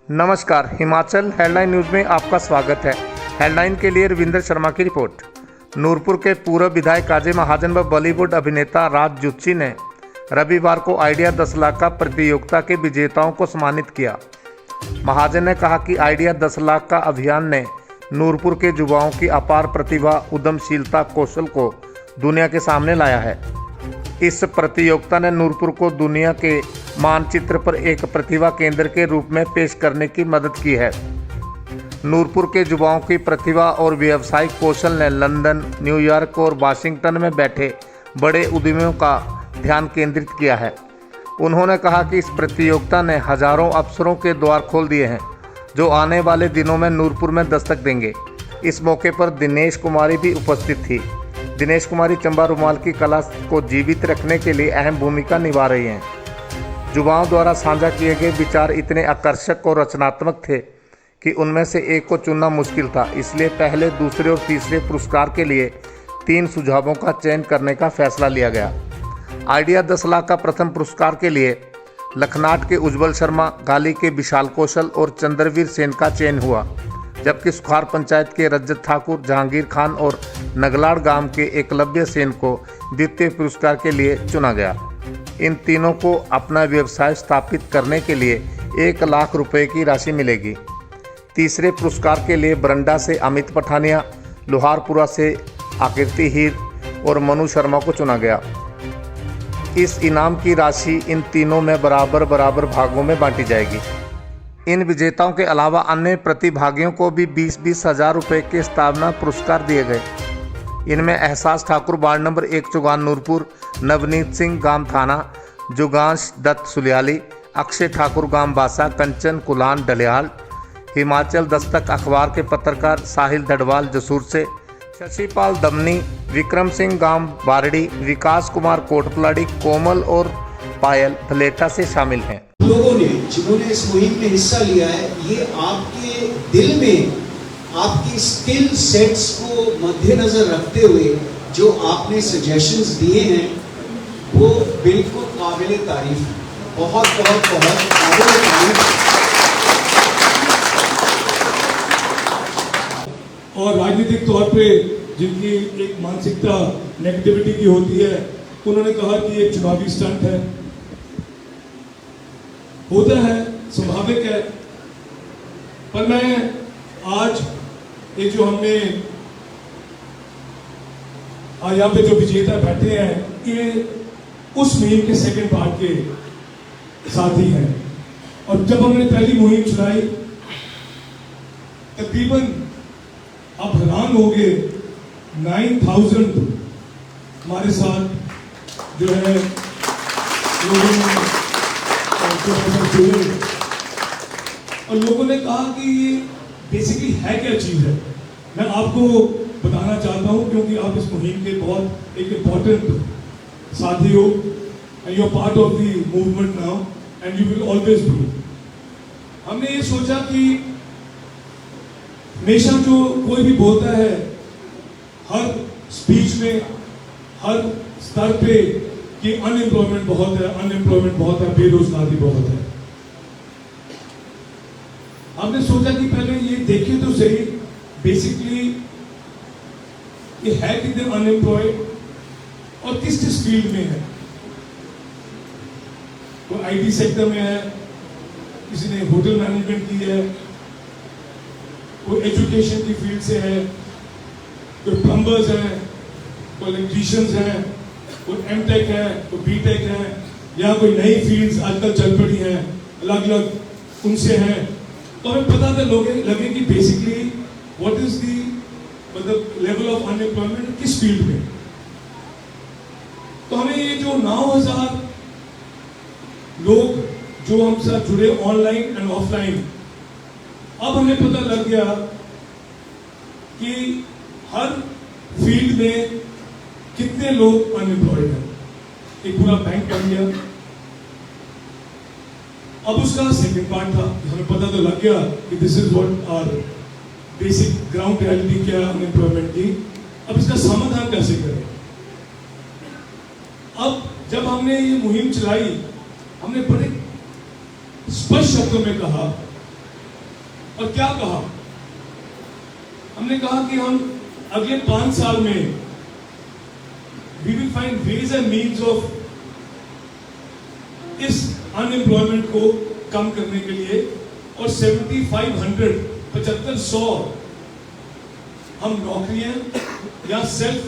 नमस्कार, Himachal headline news में आपका स्वागत है। हेडलाइन के लिए रविंद्र शर्मा की रिपोर्ट। नूरपुर के पूर्व विधायक काजी महाजन व बॉलीवुड अभिनेता राज जुच्ची ने रविवार को आइडिया 10 लाख का प्रतियोगिता के विजेताओं को सम्मानित किया। महाजन ने कहा कि आइडिया 10 लाख का अभियान ने नूरपुर के युवाओं की अपार प्रतिभा, उद्यमशीलता, कौशल को दुनिया के सामने लाया है। इस प्रतियोगिता ने नूरपुर को दुनिया के मानचित्र पर एक प्रतिभा केंद्र के रूप में पेश करने की मदद की है। नूरपुर के युवाओं की प्रतिभा और व्यावसायिक कौशल ने लंदन, न्यूयॉर्क और वाशिंगटन में बैठे बड़े उद्यमियों का ध्यान केंद्रित किया है। उन्होंने कहा कि इस प्रतियोगिता ने हजारों अवसरों के द्वार खोल दिए हैं, जो आने वाले दिनों में नूरपुर में दस्तक देंगे। इस मौके पर दिनेश कुमारी भी उपस्थित थी। दिनेश कुमारी चंबा रुमाल की कला को जीवित रखने के लिए अहम भूमिका निभा रही हैं। युवाओं द्वारा साझा किए गए विचार इतने आकर्षक और रचनात्मक थे कि उनमें से एक को चुनना मुश्किल था। इसलिए पहले, दूसरे और तीसरे पुरस्कार के लिए 3 सुझावों का चयन करने का फैसला लिया गया। आइडिया 10 लाख का प्रथम पुरस्कार के लिए लखनाट के उज्जवल शर्मा, गाली के विशाल कौशल और चंद्रवीर सेन का चयन हुआ, जबकि सुखार पंचायत के रजत ठाकुर, जहांगीर खान और नगलाड़ गांव के एकलव्य सेन को द्वितीय पुरस्कार के लिए चुना गया। इन तीनों को अपना व्यवसाय स्थापित करने के लिए 1 लाख रुपए की राशि मिलेगी। तीसरे पुरस्कार के लिए बरंडा से अमित पठानिया, लोहारपुरा से आकृति हीर और मनु शर्मा को चुना गया। इस इनाम की राशि इन तीनों में बराबर बराबर भागों में बांटी जाएगी। इन विजेताओं के अलावा अन्य प्रतिभागियों को भी 20-20 हज़ार रुपये के स्थापना पुरस्कार दिए गए। इनमें एहसास ठाकुर, वार्ड नंबर 1 चुगान नूरपुर, नवनीत सिंह गांव थाना, जुगांश दत्त सुलियाली, अक्षय ठाकुर गांव बासा, कंचन कुलान डलियाल, हिमाचल दस्तक अखबार के पत्रकार साहिल डडवाल जसूर से, शशिपाल दमनी, विक्रम सिंह गांव बारड़ी, विकास कुमार कोटपलाड़ी, कोमल और पायल भलेटा से शामिल हैं। लोगों ने जिन्होंने इस मुहिम में हिस्सा लिया है, ये आपके दिल में आपकी स्किल सेट्स को मद्देनजर रखते हुए जो आपने सजेशंस दिए हैं, वो बिल्कुल काबिले तारीफ है। बहुत बहुत बहुत काबिले तारीफ। और राजनीतिक तौर पे जिनकी एक मानसिकता नेगेटिविटी की होती है, उन्होंने कहा कि ये चुनावी स्टंट है। होता है, स्वाभाविक है। पर मैं आज ये जो हमने यहाँ पे जो विजेता बैठे हैं, ये उस मुहिम के सेकंड पार्ट के साथी हैं। और जब हमने पहली मुहिम चलाई, तकरीबन आप हैरान हो गए, 9000 हमारे साथ जो है लोगों ने जुड़े। और लोगों ने कहा कि ये बेसिकली है क्या चीज़ है। मैं आपको बताना चाहता हूँ, क्योंकि आप इस मुहिम के बहुत एक इम्पॉर्टेंट साथी हो, and you are part of the movement now and you will always be. हमने ये सोचा कि हमेशा जो कोई भी बोलता है, हर स्पीच में, हर स्तर पे, कि अनएम्प्लॉयमेंट बहुत है, अनएम्प्लॉयमेंट बहुत है, बेरोजगारी बहुत है। हमने सोचा कि पहले ये देखें तो सही, बेसिकली ये है कितने अनएम्प्लॉयड और किस किस फील्ड में है। कोई आईटी सेक्टर में है, किसी ने होटल मैनेजमेंट की है, कोई एजुकेशन की फील्ड से है, कोई प्लम्बर्स हैं, कोई इलेक्ट्रीशियंस हैं, कोई एमटेक है, कोई बीटेक है, या कोई नई फील्ड्स आजकल चल पड़ी हैं, अलग अलग उनसे हैं। तो हमें पता था लगे कि बेसिकली व्हाट इज दी मतलब लेवल ऑफ अनएम्प्लॉयमेंट किस फील्ड में। तो हमें ये जो 9000 लोग जो हम साथ जुड़े ऑनलाइन एंड ऑफलाइन, अब हमें पता लग गया कि हर फील्ड में कितने लोग अनएम्प्लॉयड हैं। एक पूरा बैंक बन गया। अब उसका सेकंड पार्ट था, हमें पता तो लग गया कि this is what our basic ground reality क्या है अनएम्प्लॉयमेंट की। अब इसका समाधान कैसे करें। अब जब हमने ये मुहिम चलाई, हमने बड़े स्पष्ट शब्दों में कहा और क्या कहा? हमने कहा कि हम अगले 5 साल में we will find ways and means of इस अनएम्प्लॉयमेंट को कम करने के लिए, और 7500 हम नौकरियां या सेल्फ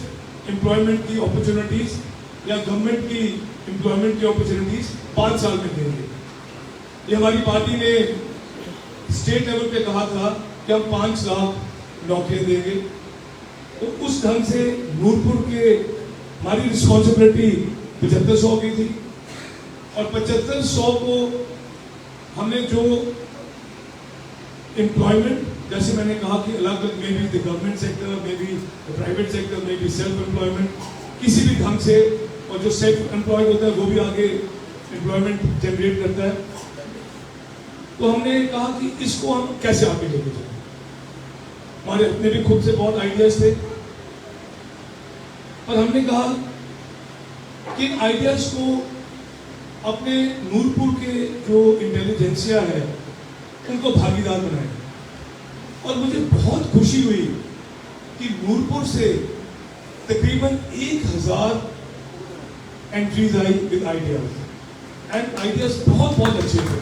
एम्प्लॉयमेंट की अपॉर्चुनिटीज या गवर्नमेंट की एम्प्लॉयमेंट की अपॉर्चुनिटीज 5 साल में देंगे। ये हमारी पार्टी ने स्टेट लेवल पे कहा था कि हम 5 लाख नौकरियां देंगे। तो उस ढंग से नूरपुर के हमारी रिस्पॉन्सिबिलिटी 7500 की थी, और 7500 को हमने जो एम्प्लॉयमेंट, जैसे मैंने कहा कि अलग अलग may be the government sector, may be the private sector, may be self employment, किसी भी ढंग से, और जो सेल्फ एम्प्लॉयड होता है वो भी आगे एम्प्लॉयमेंट जनरेट करता है। तो हमने कहा कि इसको हम कैसे आगे लेके जाएं। हमारे अपने भी खुद से बहुत आइडियाज थे, और हमने कहा कि इन आइडियाज को अपने नूरपुर के जो इंटेलिजेंसिया है उनको भागीदार बनाए। और मुझे बहुत खुशी हुई कि नूरपुर से तकरीबन 1000 entries I with ideas, and ideas बहुत बहुत अच्छे थे।